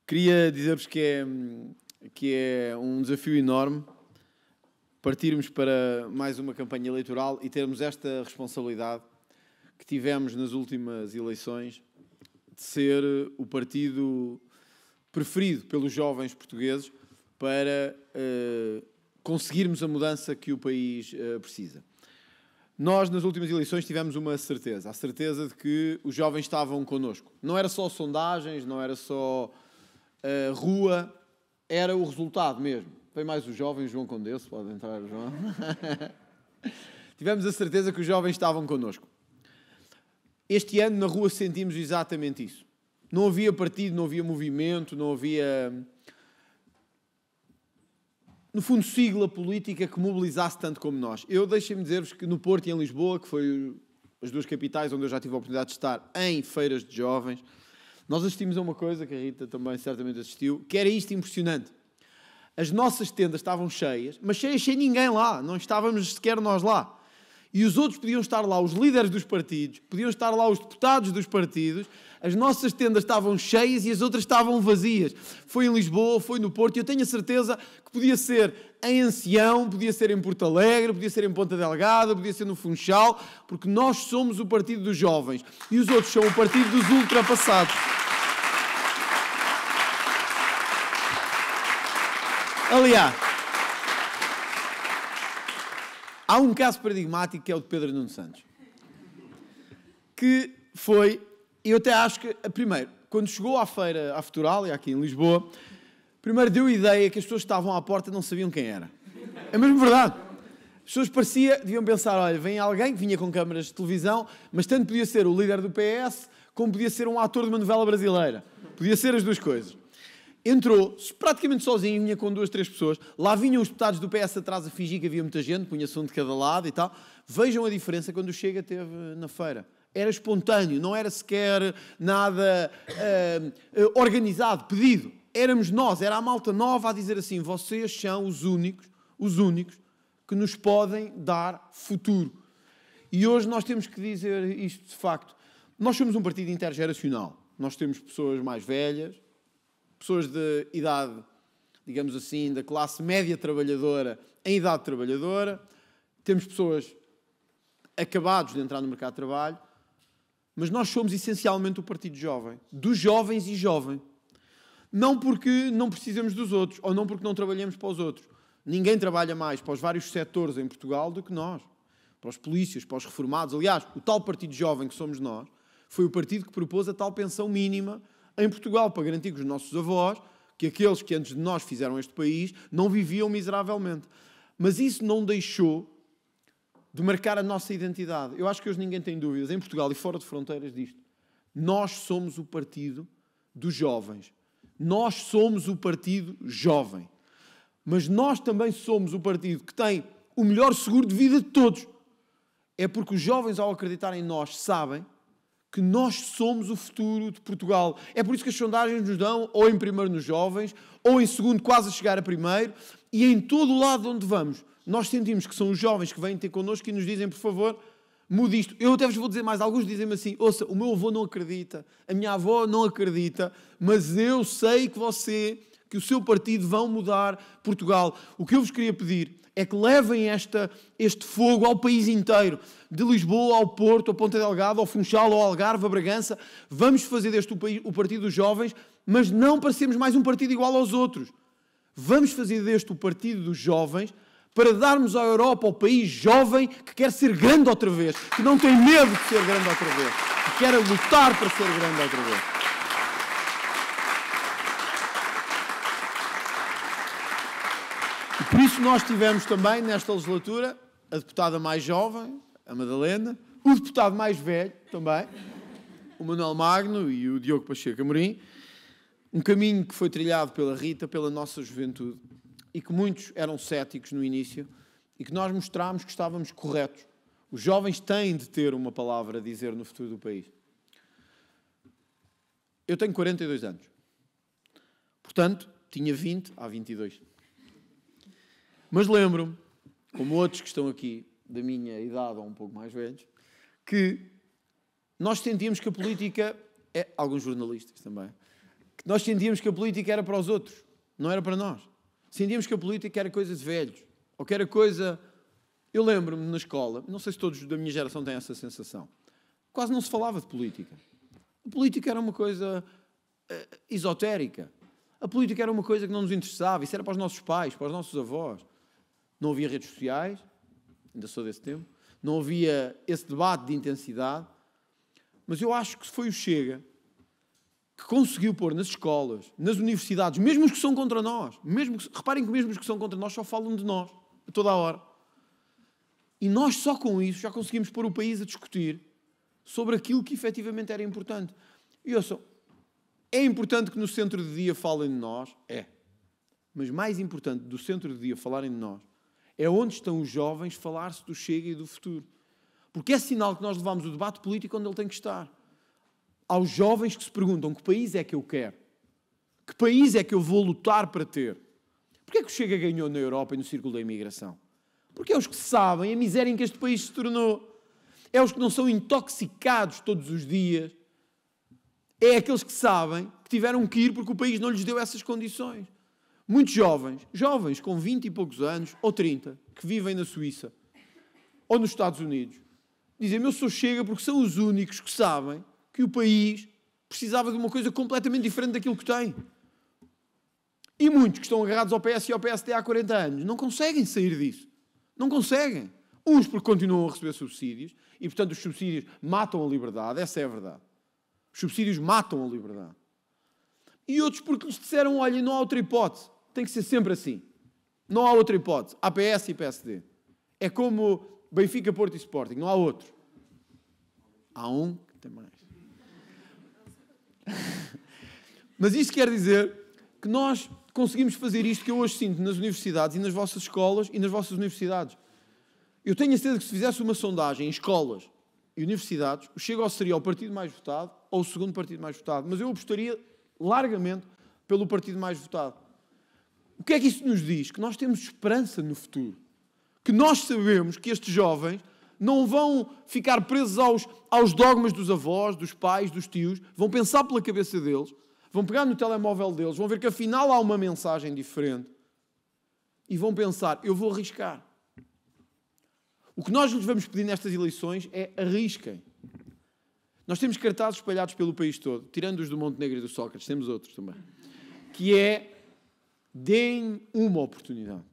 Queria dizer-vos que é um desafio enorme partirmos para mais uma campanha eleitoral e termos esta responsabilidade que tivemos nas últimas eleições de ser o partido preferido pelos jovens portugueses para conseguirmos a mudança que o país precisa. Nós, nas últimas eleições, tivemos uma certeza, a certeza de que os jovens estavam connosco. Não era só sondagens, não era só rua, era o resultado mesmo. Vem mais os jovens, João Condesse, pode entrar, João. Tivemos a certeza que os jovens estavam connosco. Este ano, na rua, sentimos exatamente isso. Não havia partido, não havia movimento, não havia, no fundo, sigla política que mobilizasse tanto como nós. Deixem-me dizer-vos que no Porto e em Lisboa, que foi as duas capitais onde eu já tive a oportunidade de estar em feiras de jovens, nós assistimos a uma coisa, que a Rita também certamente assistiu, que era isto impressionante. As nossas tendas estavam cheias, mas cheias sem ninguém lá, não estávamos sequer nós lá. E os outros podiam estar lá, os líderes dos partidos, podiam estar lá os deputados dos partidos, as nossas tendas estavam cheias e as outras estavam vazias. Foi em Lisboa, foi no Porto, e eu tenho a certeza que podia ser em Ancião, podia ser em Porto Alegre, podia ser em Ponta Delgada, podia ser no Funchal, porque nós somos o partido dos jovens e os outros são o partido dos ultrapassados. Aliás, há um caso paradigmático que é o de Pedro Nuno Santos, que foi, eu até acho que, primeiro, quando chegou à feira, à Futuralia, aqui em Lisboa, primeiro deu a ideia que as pessoas que estavam à porta não sabiam quem era. É mesmo verdade. As pessoas deviam pensar, olha, vem alguém que vinha com câmaras de televisão, mas tanto podia ser o líder do PS, como podia ser um ator de uma novela brasileira. Podia ser as duas coisas. Entrou praticamente sozinho, vinha com 2, 3 pessoas. Lá vinham os deputados do PS atrás a fingir que havia muita gente, punha-se um de cada lado e tal. Vejam a diferença quando o Chega esteve na feira. Era espontâneo, não era sequer nada organizado, pedido. Éramos nós, era a malta nova a dizer assim, vocês são os únicos que nos podem dar futuro. E hoje nós temos que dizer isto de facto. Nós somos um partido intergeracional. Nós temos pessoas mais velhas, pessoas de idade, digamos assim, da classe média trabalhadora em idade trabalhadora. Temos pessoas acabados de entrar no mercado de trabalho. Mas nós somos essencialmente o partido jovem. Dos jovens e jovem. Não porque não precisamos dos outros, ou não porque não trabalhemos para os outros. Ninguém trabalha mais para os vários setores em Portugal do que nós. Para os polícias, para os reformados. Aliás, o tal partido jovem que somos nós, foi o partido que propôs a tal pensão mínima em Portugal, para garantir que os nossos avós, que aqueles que antes de nós fizeram este país, não viviam miseravelmente. Mas isso não deixou de marcar a nossa identidade. Eu acho que hoje ninguém tem dúvidas, em Portugal e fora de fronteiras, disto. Nós somos o partido dos jovens. Nós somos o partido jovem. Mas nós também somos o partido que tem o melhor seguro de vida de todos. É porque os jovens, ao acreditarem em nós, sabem que nós somos o futuro de Portugal. É por isso que as sondagens nos dão ou em primeiro nos jovens, ou em segundo quase a chegar a primeiro, e em todo o lado onde vamos, nós sentimos que são os jovens que vêm ter connosco e nos dizem, por favor, mude isto. Eu até vos vou dizer mais, alguns dizem-me assim, ouça, o meu avô não acredita, a minha avó não acredita, mas eu sei que que o seu partido vão mudar Portugal. O que eu vos queria pedir é que levem este fogo ao país inteiro, de Lisboa ao Porto, ao Ponta Delgada, ao Funchal, ao Algarve, a Bragança. Vamos fazer deste o partido dos jovens, mas não para sermos mais um partido igual aos outros. Vamos fazer deste o partido dos jovens para darmos à Europa, ao país jovem, que quer ser grande outra vez, que não tem medo de ser grande outra vez, que quer lutar para ser grande outra vez. E por isso nós tivemos também, nesta legislatura, a deputada mais jovem, a Madalena, o deputado mais velho também, o Manuel Magno e o Diogo Pacheco Amorim, um caminho que foi trilhado pela Rita, pela nossa juventude, e que muitos eram céticos no início, e que nós mostrámos que estávamos corretos. Os jovens têm de ter uma palavra a dizer no futuro do país. Eu tenho 42 anos. Portanto, tinha 20 há 22. Mas lembro-me, como outros que estão aqui, da minha idade ou um pouco mais velhos, que nós sentíamos que a política, alguns jornalistas também, que Nós sentíamos que a política era para os outros, não era para nós. Sentíamos que a política era coisa de velhos, ou que era coisa... Eu lembro-me na escola, não sei se todos da minha geração têm essa sensação, quase não se falava de política. A política era uma coisa esotérica. A política era uma coisa que não nos interessava. Isso era para os nossos pais, para os nossos avós. Não havia redes sociais, ainda sou desse tempo, não havia esse debate de intensidade, mas eu acho que foi o Chega que conseguiu pôr nas escolas, nas universidades, mesmo os que são contra nós, reparem que mesmo os que são contra nós só falam de nós, a toda a hora. E nós só com isso já conseguimos pôr o país a discutir sobre aquilo que efetivamente era importante. E ouçam, é importante que no centro de dia falem de nós? É. Mas mais importante do centro de dia falarem de nós é onde estão os jovens falar-se do Chega e do futuro. Porque é sinal que nós levamos o debate político onde ele tem que estar. Aos jovens que se perguntam que país é que eu quero? Que país é que eu vou lutar para ter? Porquê é que o Chega ganhou na Europa e no círculo da imigração? Porque é os que sabem a miséria em que este país se tornou. É os que não são intoxicados todos os dias. É aqueles que sabem que tiveram que ir porque o país não lhes deu essas condições. Muitos jovens com 20 e poucos anos, ou 30, que vivem na Suíça, ou nos Estados Unidos, dizem, eu sou Chega porque são os únicos que sabem que o país precisava de uma coisa completamente diferente daquilo que tem. E muitos que estão agarrados ao PS e ao PSD há 40 anos não conseguem sair disso. Não conseguem. Uns porque continuam a receber subsídios e, portanto, os subsídios matam a liberdade. Essa é a verdade. Os subsídios matam a liberdade. E outros porque lhes disseram, olha, não há outra hipótese. Tem que ser sempre assim. Não há outra hipótese. Há PS e PSD. É como Benfica, Porto e Sporting. Não há outro. Há um que tem mais. Mas isto quer dizer que nós conseguimos fazer isto que eu hoje sinto nas universidades e nas vossas escolas e nas vossas universidades. Eu tenho a certeza que se fizesse uma sondagem em escolas e universidades, o Chega seria o partido mais votado ou o segundo partido mais votado. Mas eu apostaria largamente pelo partido mais votado. O que é que isso nos diz? Que nós temos esperança no futuro. Que nós sabemos que estes jovens não vão ficar presos aos dogmas dos avós, dos pais, dos tios, vão pensar pela cabeça deles, vão pegar no telemóvel deles, vão ver que afinal há uma mensagem diferente e vão pensar, eu vou arriscar. O que nós lhes vamos pedir nestas eleições é arrisquem. Nós temos cartazes espalhados pelo país todo, tirando os do Montenegro e do Sócrates, temos outros também, que é deem uma oportunidade.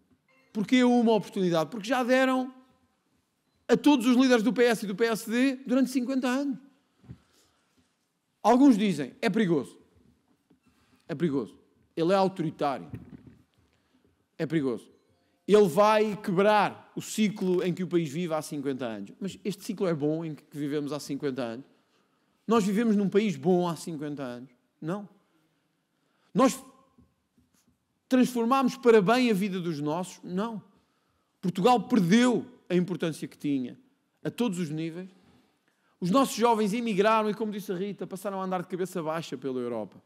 Porquê uma oportunidade? Porque já deram a todos os líderes do PS e do PSD durante 50 anos. Alguns dizem, é perigoso. É perigoso. Ele é autoritário. É perigoso. Ele vai quebrar o ciclo em que o país vive há 50 anos. Mas este ciclo é bom em que vivemos há 50 anos? Nós vivemos num país bom há 50 anos? Não. Nós transformámos para bem a vida dos nossos? Não. Portugal perdeu a importância que tinha a todos os níveis. Os nossos jovens emigraram e, como disse a Rita, passaram a andar de cabeça baixa pela Europa.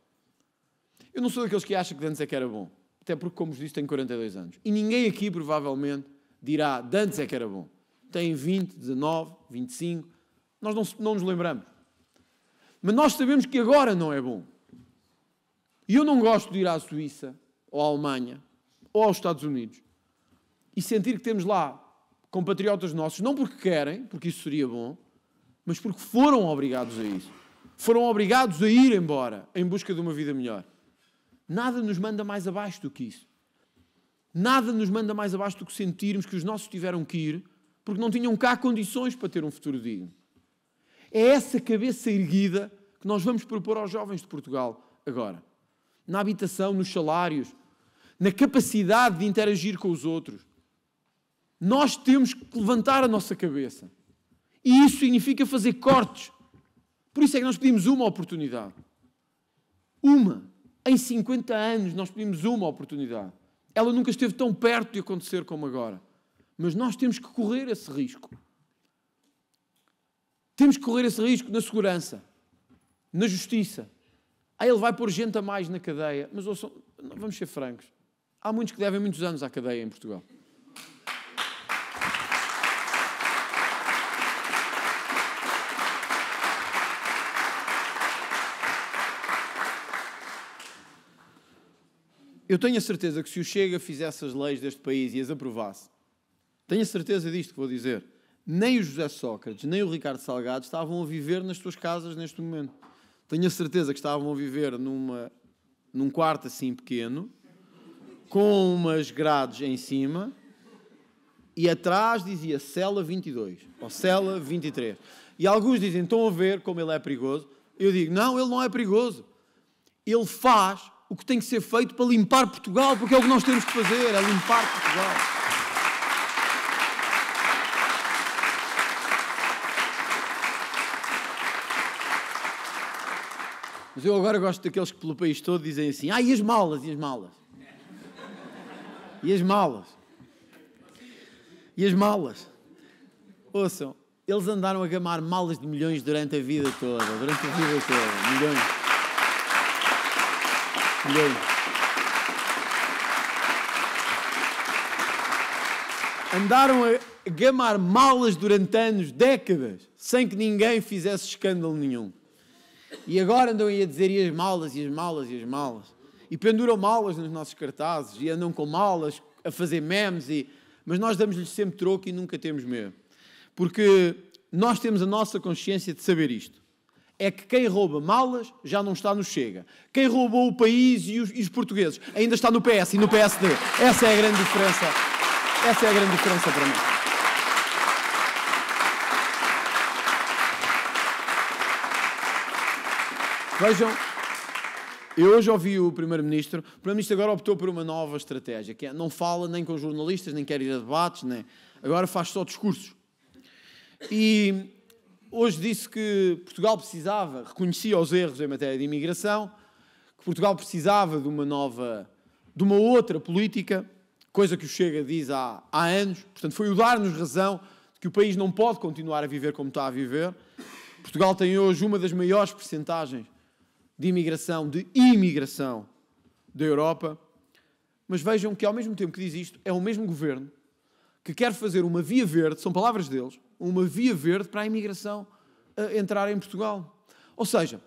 Eu não sou daqueles que acham que antes é que era bom. Até porque, como vos disse, tenho 42 anos. E ninguém aqui, provavelmente, dirá de antes é que era bom. Tem 20, 19, 25. Nós não nos lembramos. Mas nós sabemos que agora não é bom. E eu não gosto de ir à Suíça, ou à Alemanha, ou aos Estados Unidos, e sentir que temos lá compatriotas nossos, não porque querem, porque isso seria bom, mas porque foram obrigados a isso. Foram obrigados a ir embora em busca de uma vida melhor. Nada nos manda mais abaixo do que isso. Nada nos manda mais abaixo do que sentirmos que os nossos tiveram que ir porque não tinham cá condições para ter um futuro digno. É essa cabeça erguida que nós vamos propor aos jovens de Portugal agora. Na habitação, nos salários, na capacidade de interagir com os outros. Nós temos que levantar a nossa cabeça. E isso significa fazer cortes. Por isso é que nós pedimos uma oportunidade. Uma. Em 50 anos nós pedimos uma oportunidade. Ela nunca esteve tão perto de acontecer como agora. Mas nós temos que correr esse risco. Temos que correr esse risco na segurança, na justiça. Aí ele vai pôr gente a mais na cadeia. Mas ouçam, vamos ser francos. Há muitos que devem muitos anos à cadeia em Portugal. Eu tenho a certeza que se o Chega fizesse as leis deste país e as aprovasse, tenho a certeza disto que vou dizer, nem o José Sócrates, nem o Ricardo Salgado estavam a viver nas suas casas neste momento. Tenho a certeza que estavam a viver num quarto assim pequeno, com umas grades em cima, e atrás dizia cela 22, ou cela 23. E alguns dizem, estão a ver como ele é perigoso. Eu digo, não, ele não é perigoso. Ele faz o que tem que ser feito para limpar Portugal, porque é o que nós temos que fazer, é limpar Portugal. Mas eu agora gosto daqueles que pelo país todo dizem assim, e as malas, e as malas? E as malas? E as malas? Ouçam, eles andaram a gamar malas de milhões durante a vida toda. Milhões. Andaram a gamar malas durante anos, décadas, sem que ninguém fizesse escândalo nenhum. E agora andam aí a dizer e as malas, e as malas, e as malas. E penduram malas nos nossos cartazes, e andam com malas a fazer memes, mas nós damos-lhes sempre troco e nunca temos medo. Porque nós temos a nossa consciência de saber isto. É que quem rouba malas já não está no Chega. Quem roubou o país e os portugueses ainda está no PS e no PSD. Essa é a grande diferença. Essa é a grande diferença para mim. Vejam, eu hoje ouvi o Primeiro-Ministro. O Primeiro-Ministro agora optou por uma nova estratégia, que é, não fala nem com jornalistas, nem quer ir a debates, agora faz só discursos. E hoje disse que Portugal precisava, reconhecia os erros em matéria de imigração, que Portugal precisava de uma outra política, coisa que o Chega diz há anos. Portanto, foi o dar-nos razão de que o país não pode continuar a viver como está a viver. Portugal tem hoje uma das maiores percentagens de imigração da Europa. Mas vejam que, ao mesmo tempo que diz isto, é o mesmo governo que quer fazer uma via verde, são palavras deles, uma via verde para a imigração entrar em Portugal. Ou seja,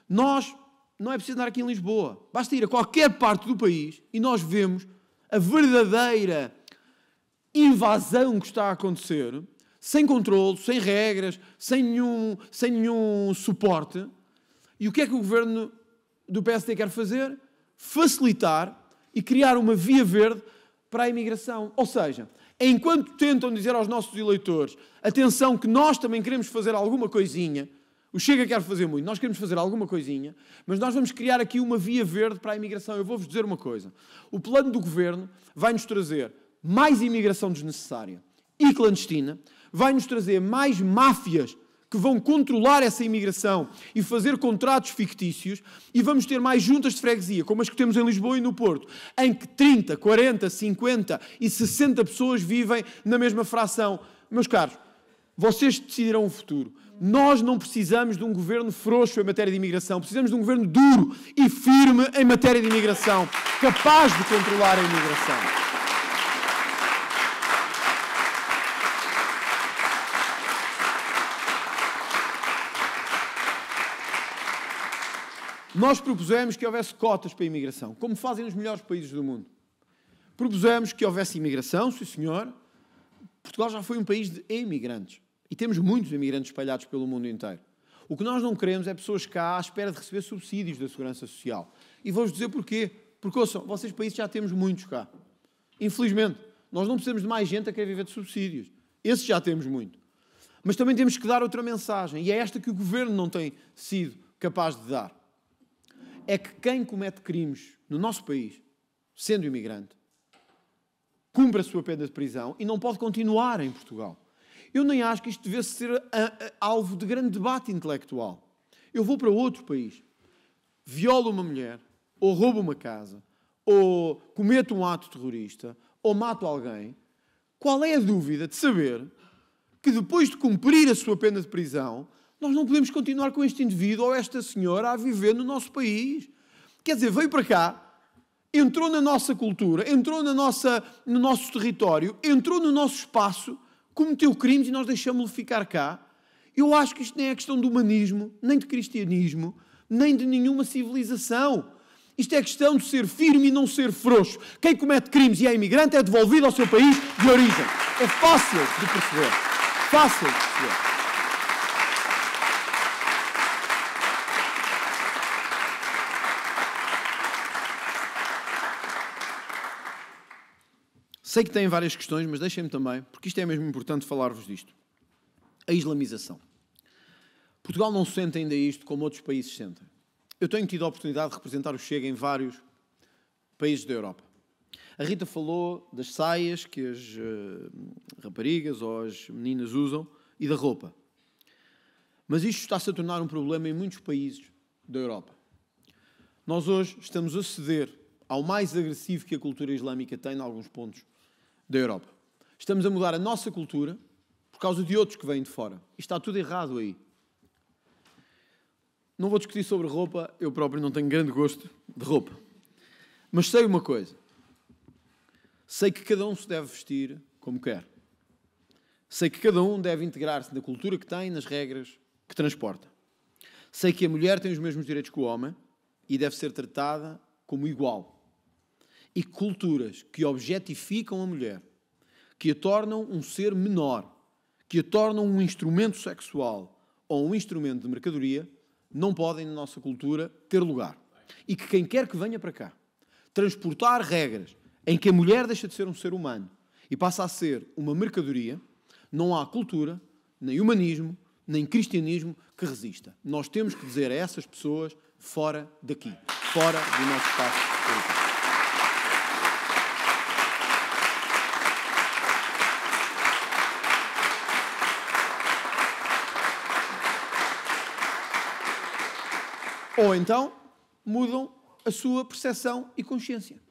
nós, não é preciso andar aqui em Lisboa, basta ir a qualquer parte do país e nós vemos a verdadeira invasão que está a acontecer, sem controle, sem regras, sem nenhum suporte. E o que é que o governo do PSD quer fazer? Facilitar e criar uma via verde para a imigração. Ou seja, enquanto tentam dizer aos nossos eleitores, atenção que nós também queremos fazer alguma coisinha, o Chega quer fazer muito, nós queremos fazer alguma coisinha, mas nós vamos criar aqui uma via verde para a imigração. Eu vou-vos dizer uma coisa. O plano do governo vai-nos trazer mais imigração desnecessária e clandestina, vai-nos trazer mais máfias que vão controlar essa imigração e fazer contratos fictícios, e vamos ter mais juntas de freguesia, como as que temos em Lisboa e no Porto, em que 30, 40, 50 e 60 pessoas vivem na mesma fração. Meus caros, vocês decidirão o futuro. Nós não precisamos de um governo frouxo em matéria de imigração, precisamos de um governo duro e firme em matéria de imigração, capaz de controlar a imigração. Nós propusemos que houvesse cotas para a imigração, como fazem os melhores países do mundo. Propusemos que houvesse imigração, sim senhor. Portugal já foi um país de imigrantes. E temos muitos imigrantes espalhados pelo mundo inteiro. O que nós não queremos é pessoas cá à espera de receber subsídios da Segurança Social. E vou-vos dizer porquê. Porque, ouçam, vocês países já temos muitos cá. Infelizmente, nós não precisamos de mais gente a querer viver de subsídios. Esses já temos muito. Mas também temos que dar outra mensagem. E é esta que o governo não tem sido capaz de dar. É que quem comete crimes no nosso país, sendo imigrante, cumpre a sua pena de prisão e não pode continuar em Portugal. Eu nem acho que isto devesse ser alvo de grande debate intelectual. Eu vou para outro país, violo uma mulher, ou roubo uma casa, ou cometo um ato terrorista, ou mato alguém. Qual é a dúvida de saber que depois de cumprir a sua pena de prisão, nós não podemos continuar com este indivíduo ou esta senhora a viver no nosso país? Quer dizer, veio para cá, entrou na nossa cultura, entrou no nosso território, entrou no nosso espaço, cometeu crimes e nós deixamos-lo ficar cá. Eu acho que isto nem é questão de humanismo, nem de cristianismo, nem de nenhuma civilização. Isto é questão de ser firme e não ser frouxo. Quem comete crimes e é imigrante é devolvido ao seu país de origem. É fácil de perceber. Fácil de perceber. Sei que têm várias questões, mas deixem-me também, porque isto é mesmo importante falar-vos disto. A islamização. Portugal não sente ainda isto como outros países sentem. Eu tenho tido a oportunidade de representar o Chega em vários países da Europa. A Rita falou das saias que as raparigas ou as meninas usam e da roupa. Mas isto está-se a tornar um problema em muitos países da Europa. Nós hoje estamos a ceder ao mais agressivo que a cultura islâmica tem em alguns pontos da Europa. Estamos a mudar a nossa cultura por causa de outros que vêm de fora. E está tudo errado aí. Não vou discutir sobre roupa, eu próprio não tenho grande gosto de roupa. Mas sei uma coisa. Sei que cada um se deve vestir como quer. Sei que cada um deve integrar-se na cultura que tem, nas regras que transporta. Sei que a mulher tem os mesmos direitos que o homem e deve ser tratada como igual. E culturas que objetificam a mulher, que a tornam um ser menor, que a tornam um instrumento sexual ou um instrumento de mercadoria, não podem, na nossa cultura, ter lugar. E que quem quer que venha para cá transportar regras em que a mulher deixa de ser um ser humano e passa a ser uma mercadoria, não há cultura, nem humanismo, nem cristianismo que resista. Nós temos que dizer a essas pessoas fora daqui, fora do nosso espaço político. Ou então mudam a sua percepção e consciência.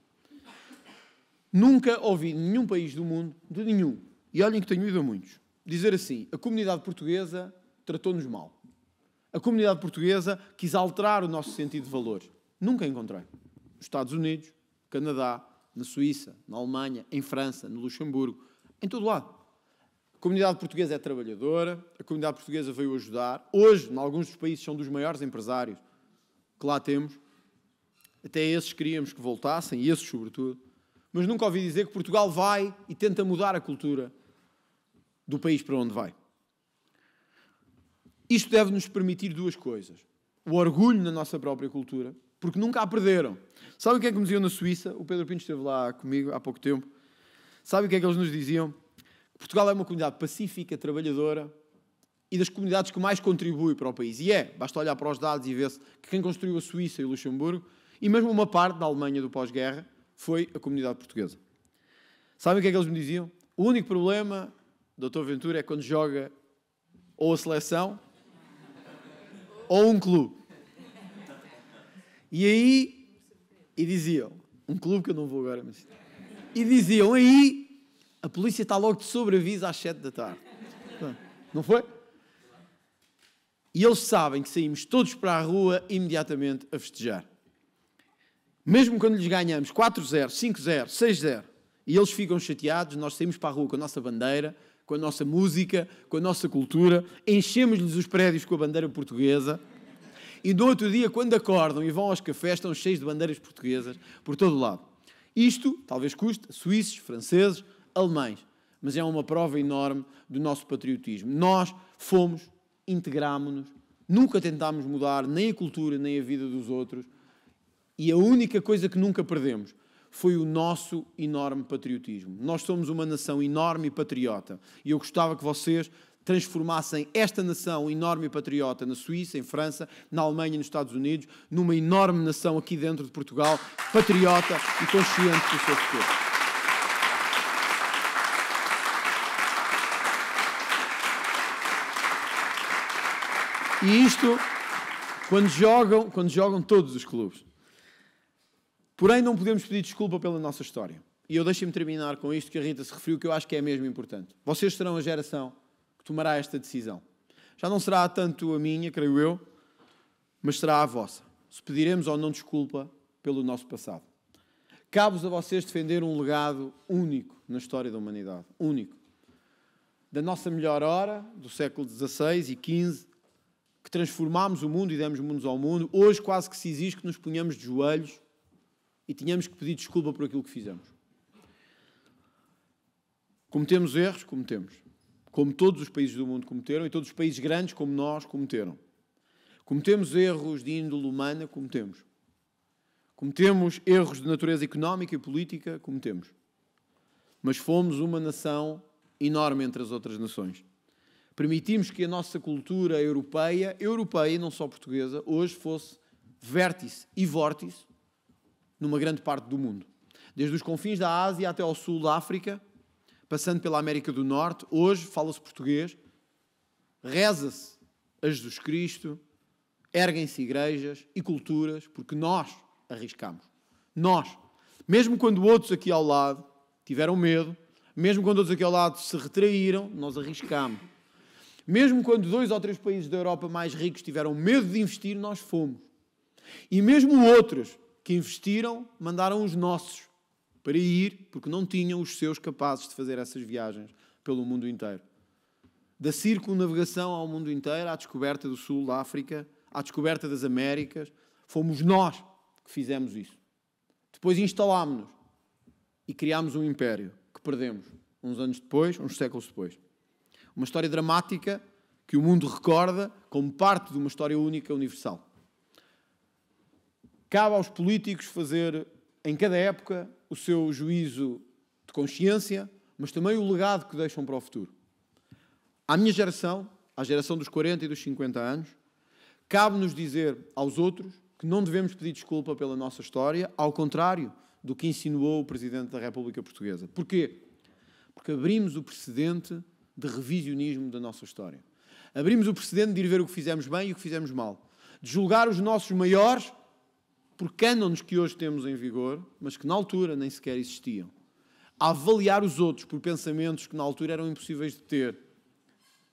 Nunca ouvi nenhum país do mundo, de nenhum, e olhem que tenho ido a muitos, dizer assim: a comunidade portuguesa tratou-nos mal. A comunidade portuguesa quis alterar o nosso sentido de valores. Nunca encontrei. Nos Estados Unidos, Canadá, na Suíça, na Alemanha, em França, no Luxemburgo, em todo lado. A comunidade portuguesa é trabalhadora, a comunidade portuguesa veio ajudar. Hoje, em alguns dos países, são dos maiores empresários que lá temos. Até esses queríamos que voltassem, e esses sobretudo. Mas nunca ouvi dizer que Portugal vai e tenta mudar a cultura do país para onde vai. Isto deve-nos permitir duas coisas. O orgulho na nossa própria cultura, porque nunca a perderam. Sabe o que é que me diziam na Suíça? O Pedro Pinto esteve lá comigo há pouco tempo. Sabe o que é que eles nos diziam? Portugal é uma comunidade pacífica, trabalhadora, e das comunidades que mais contribui para o país. E basta olhar para os dados e ver-se que quem construiu a Suíça e o Luxemburgo, e mesmo uma parte da Alemanha do pós-guerra, foi a comunidade portuguesa. Sabem o que é que eles me diziam? O único problema, Dr. Ventura, é quando joga ou a seleção ou um clube. E aí, diziam, um clube que eu não vou agora, mas... E diziam, aí, a polícia está logo de sobreaviso às 7 da tarde. Não foi? E eles sabem que saímos todos para a rua imediatamente a festejar. Mesmo quando lhes ganhamos 4-0, 5-0, 6-0, e eles ficam chateados, nós saímos para a rua com a nossa bandeira, com a nossa música, com a nossa cultura, enchemos-lhes os prédios com a bandeira portuguesa, e no outro dia, quando acordam e vão aos cafés, estão cheios de bandeiras portuguesas por todo o lado. Isto, talvez custe, suíços, franceses, alemães, mas é uma prova enorme do nosso patriotismo. Nós fomos, integrámo-nos, nunca tentámos mudar nem a cultura, nem a vida dos outros, e a única coisa que nunca perdemos foi o nosso enorme patriotismo. Nós somos uma nação enorme e patriota, e eu gostava que vocês transformassem esta nação enorme e patriota na Suíça, em França, na Alemanha e nos Estados Unidos, numa enorme nação aqui dentro de Portugal, patriota e consciente do seu futuro. E isto, quando jogam todos os clubes. Porém, não podemos pedir desculpa pela nossa história. E eu deixo-me terminar com isto que a Rita se referiu, que eu acho que é mesmo importante. Vocês serão a geração que tomará esta decisão. Já não será tanto a minha, creio eu, mas será a vossa. Se pediremos ou não desculpa pelo nosso passado. Cabe-vos a vocês defender um legado único na história da humanidade. Único. Da nossa melhor hora, do século XVI e XV, que transformámos o mundo e demos mundos ao mundo. Hoje quase que se exige que nos ponhamos de joelhos e tínhamos que pedir desculpa por aquilo que fizemos. Cometemos erros? Cometemos. Como todos os países do mundo cometeram, e todos os países grandes como nós cometeram. Cometemos erros de índole humana? Cometemos. Cometemos erros de natureza económica e política? Cometemos. Mas fomos uma nação enorme entre as outras nações. Permitimos que a nossa cultura europeia e não só portuguesa, hoje fosse vértice e vórtice numa grande parte do mundo. Desde os confins da Ásia até ao sul da África, passando pela América do Norte, hoje fala-se português, reza-se a Jesus Cristo, erguem-se igrejas e culturas, porque nós arriscamos. Nós. Mesmo quando outros aqui ao lado tiveram medo, mesmo quando outros aqui ao lado se retraíram, nós arriscamos. Mesmo quando 2 ou 3 países da Europa mais ricos tiveram medo de investir, nós fomos. E mesmo outros que investiram, mandaram os nossos para ir, porque não tinham os seus capazes de fazer essas viagens pelo mundo inteiro. Da circunnavegação ao mundo inteiro, à descoberta do sul da África, à descoberta das Américas, fomos nós que fizemos isso. Depois instalámos-nos e criámos um império que perdemos uns anos depois, uns séculos depois. Uma história dramática que o mundo recorda como parte de uma história única universal. Cabe aos políticos fazer, em cada época, o seu juízo de consciência, mas também o legado que deixam para o futuro. À minha geração, à geração dos 40 e dos 50 anos, cabe-nos dizer aos outros que não devemos pedir desculpa pela nossa história, ao contrário do que insinuou o Presidente da República Portuguesa. Porquê? Porque abrimos o precedente de revisionismo da nossa história. Abrimos o precedente de ir ver o que fizemos bem e o que fizemos mal. De julgar os nossos maiores por cânones que hoje temos em vigor, mas que na altura nem sequer existiam. A avaliar os outros por pensamentos que na altura eram impossíveis de ter,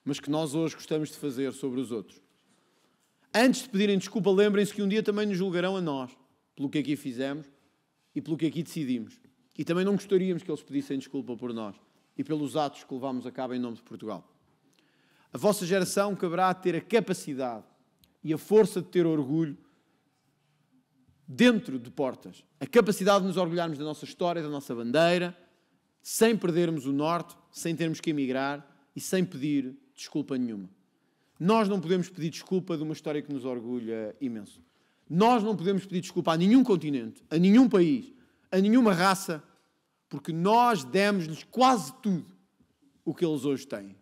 mas que nós hoje gostamos de fazer sobre os outros. Antes de pedirem desculpa, lembrem-se que um dia também nos julgarão a nós, pelo que aqui fizemos e pelo que aqui decidimos. E também não gostaríamos que eles pedissem desculpa por nós e pelos atos que levámos a cabo em nome de Portugal. A vossa geração caberá ter a capacidade e a força de ter orgulho dentro de portas. A capacidade de nos orgulharmos da nossa história, da nossa bandeira, sem perdermos o norte, sem termos que emigrar e sem pedir desculpa nenhuma. Nós não podemos pedir desculpa de uma história que nos orgulha imenso. Nós não podemos pedir desculpa a nenhum continente, a nenhum país, a nenhuma raça, porque nós demos-lhes quase tudo o que eles hoje têm.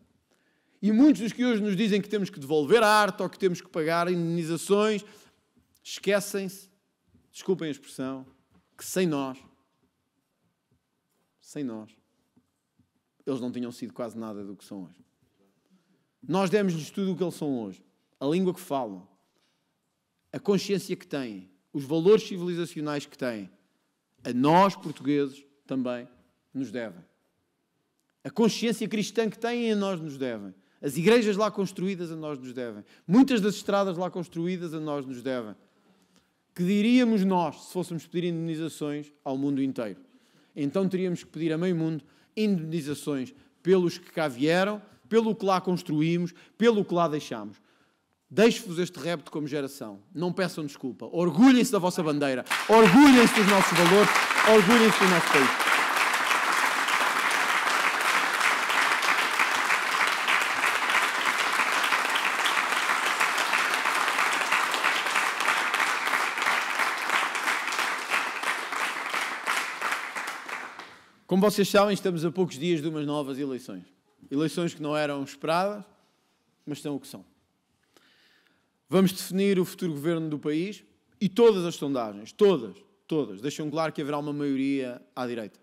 E muitos dos que hoje nos dizem que temos que devolver a arte ou que temos que pagar indenizações, esquecem-se, desculpem a expressão, que sem nós, eles não tinham sido quase nada do que são hoje. Nós demos-lhes tudo o que eles são hoje. A língua que falam, a consciência que têm, os valores civilizacionais que têm, a nós, portugueses, também nos devem. A consciência cristã que têm, a nós nos devem. As igrejas lá construídas, a nós nos devem. Muitas das estradas lá construídas, a nós nos devem. Que diríamos nós se fôssemos pedir indenizações ao mundo inteiro? Então teríamos que pedir a meio mundo indenizações pelos que cá vieram, pelo que lá construímos, pelo que lá deixámos. Deixo-vos este repto como geração. Não peçam desculpa. Orgulhem-se da vossa bandeira. Orgulhem-se dos nossos valores. Orgulhem-se do nosso país. Como vocês sabem, estamos a poucos dias de umas novas eleições. Eleições que não eram esperadas, mas são o que são. Vamos definir o futuro governo do país e todas as sondagens, todas, deixam claro que haverá uma maioria à direita.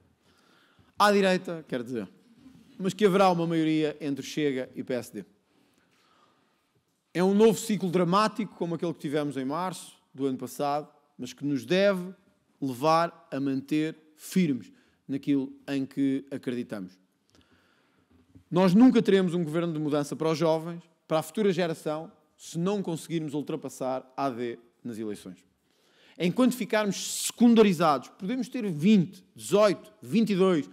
À direita, quer dizer, mas que haverá uma maioria entre Chega e PSD. É um novo ciclo dramático, como aquele que tivemos em março do ano passado, mas que nos deve levar a manter firmes naquilo em que acreditamos. Nós nunca teremos um governo de mudança para os jovens, para a futura geração, se não conseguirmos ultrapassar a AD nas eleições. Enquanto ficarmos secundarizados, podemos ter 20, 18, 22,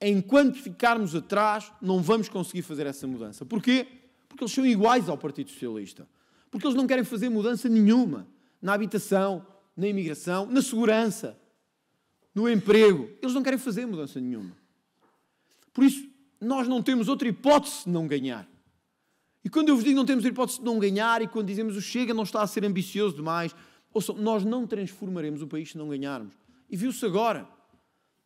enquanto ficarmos atrás, não vamos conseguir fazer essa mudança. Porquê? Porque eles são iguais ao Partido Socialista. Porque eles não querem fazer mudança nenhuma na habitação, na imigração, na segurança. no emprego. Eles não querem fazer mudança nenhuma. Por isso, nós não temos outra hipótese de não ganhar. E quando eu vos digo não temos outra hipótese de não ganhar, e quando dizemos o Chega não está a ser ambicioso demais, ouçam, nós não transformaremos o país se não ganharmos. E viu-se agora.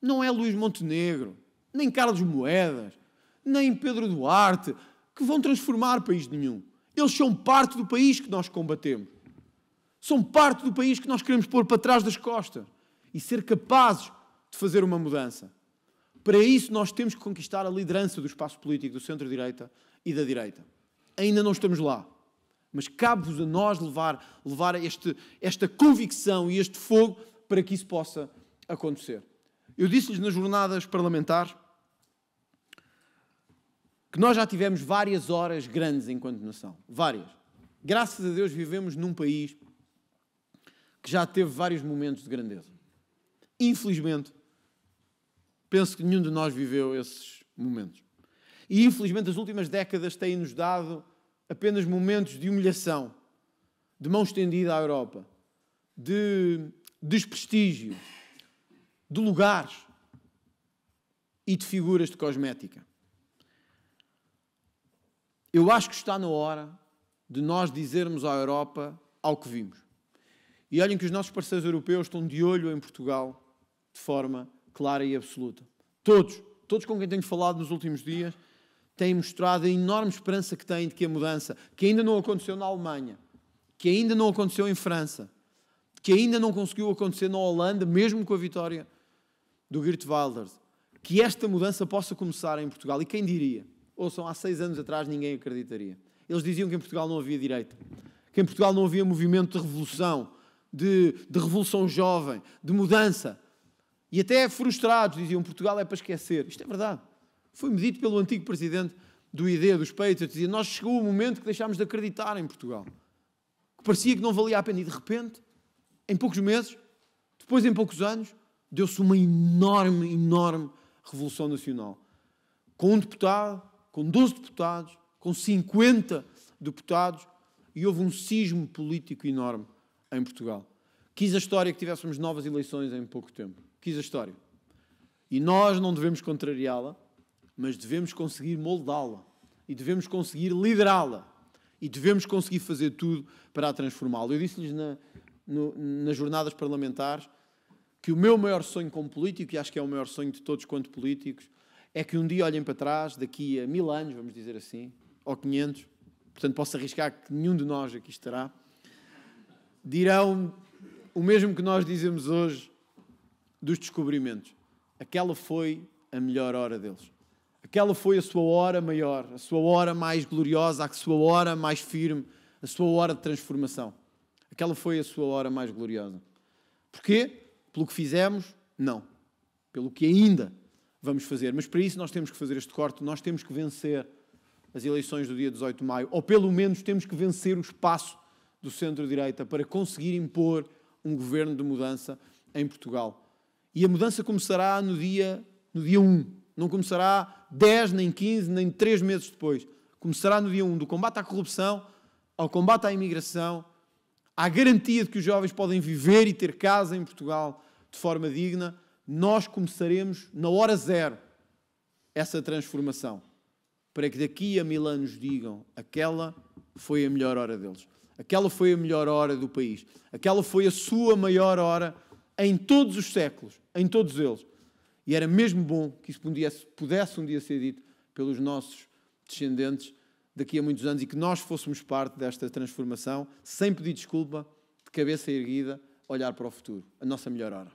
Não é Luís Montenegro, nem Carlos Moedas, nem Pedro Duarte, que vão transformar país nenhum. Eles são parte do país que nós combatemos. São parte do país que nós queremos pôr para trás das costas e ser capazes de fazer uma mudança. Para isso nós temos que conquistar a liderança do espaço político do centro-direita e da direita. Ainda não estamos lá, mas cabe-vos a nós levar esta convicção e este fogo para que isso possa acontecer. Eu disse-lhes nas jornadas parlamentares que nós já tivemos várias horas grandes enquanto nação. Várias. Graças a Deus vivemos num país que já teve vários momentos de grandeza. Infelizmente, penso que nenhum de nós viveu esses momentos. E infelizmente as últimas décadas têm-nos dado apenas momentos de humilhação, de mão estendida à Europa, de desprestígio, de lugares e de figuras de cosmética. Eu acho que está na hora de nós dizermos à Europa ao que vimos. E olhem que os nossos parceiros europeus estão de olho em Portugal de forma clara e absoluta. Todos com quem tenho falado nos últimos dias, têm mostrado a enorme esperança que têm de que a mudança, que ainda não aconteceu na Alemanha, que ainda não aconteceu em França, que ainda não conseguiu acontecer na Holanda, mesmo com a vitória do Geert Wilders, que esta mudança possa começar em Portugal. E quem diria? Ouçam, há 6 anos atrás ninguém acreditaria. Eles diziam que em Portugal não havia direita, que em Portugal não havia movimento de revolução, de revolução jovem, de mudança. E até frustrados diziam que Portugal é para esquecer. Isto é verdade. Foi-me dito pelo antigo presidente do ID, dos Patriots, dizia, nós chegou o momento que deixámos de acreditar em Portugal. Que parecia que não valia a pena. E de repente, em poucos meses, depois em poucos anos, deu-se uma enorme revolução nacional. Com um deputado, com 12 deputados, com 50 deputados, e houve um cisma político enorme em Portugal. Quis a história que tivéssemos novas eleições em pouco tempo. Quis a história. E nós não devemos contrariá-la, mas devemos conseguir moldá-la. E devemos conseguir liderá-la. E devemos conseguir fazer tudo para a transformá-la. Eu disse-lhes nas jornadas parlamentares que o meu maior sonho como político, e acho que é o maior sonho de todos quanto políticos, é que um dia olhem para trás, daqui a 1000 anos, vamos dizer assim, ou 500, portanto posso arriscar que nenhum de nós aqui estará, dirão o mesmo que nós dizemos hoje dos descobrimentos. Aquela foi a melhor hora deles. Aquela foi a sua hora maior, a sua hora mais gloriosa, a sua hora mais firme, a sua hora de transformação. Aquela foi a sua hora mais gloriosa. Porquê? Pelo que fizemos? Não. Pelo que ainda vamos fazer. Mas para isso nós temos que fazer este corte, nós temos que vencer as eleições do dia 18 de maio, ou pelo menos temos que vencer o espaço do centro-direita para conseguir impor um governo de mudança em Portugal. E a mudança começará no dia 1. Não começará 10, nem 15, nem 3 meses depois. Começará no dia 1, do combate à corrupção, ao combate à imigração, à garantia de que os jovens podem viver e ter casa em Portugal de forma digna. Nós começaremos na hora zero essa transformação, para que daqui a 1000 anos digam aquela foi a melhor hora deles, aquela foi a melhor hora do país, aquela foi a sua maior hora em todos os séculos, em todos eles. E era mesmo bom que isso pudesse um dia ser dito pelos nossos descendentes daqui a muitos anos e que nós fôssemos parte desta transformação, sem pedir desculpa, de cabeça erguida, olhar para o futuro, a nossa melhor hora.